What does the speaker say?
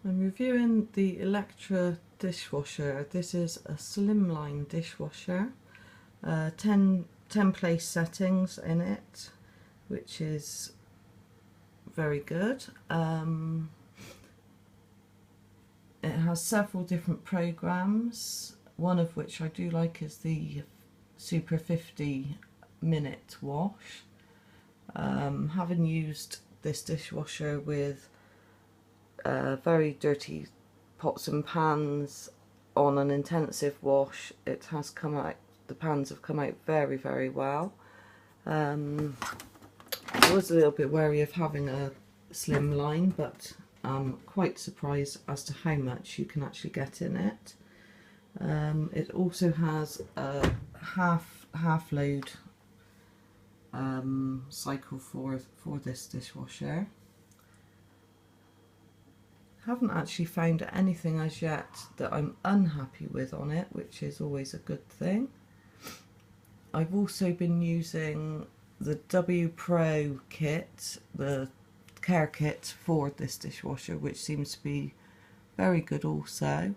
I'm reviewing the Electra dishwasher. This is a Slimline dishwasher. 10 place settings in it, which is very good. It has several different programs, one of which I do like is the Super 50-minute wash. Having used this dishwasher with very dirty pots and pans on an intensive wash, it has come out, the pans have come out very, very well. I was a little bit wary of having a Slimline, but I'm quite surprised as to how much you can actually get in it. It also has a half load cycle for this dishwasher. Haven't actually found anything as yet that I'm unhappy with on it, which is always a good thing. I've also been using the W Pro kit, the care kit for this dishwasher, which seems to be very good also.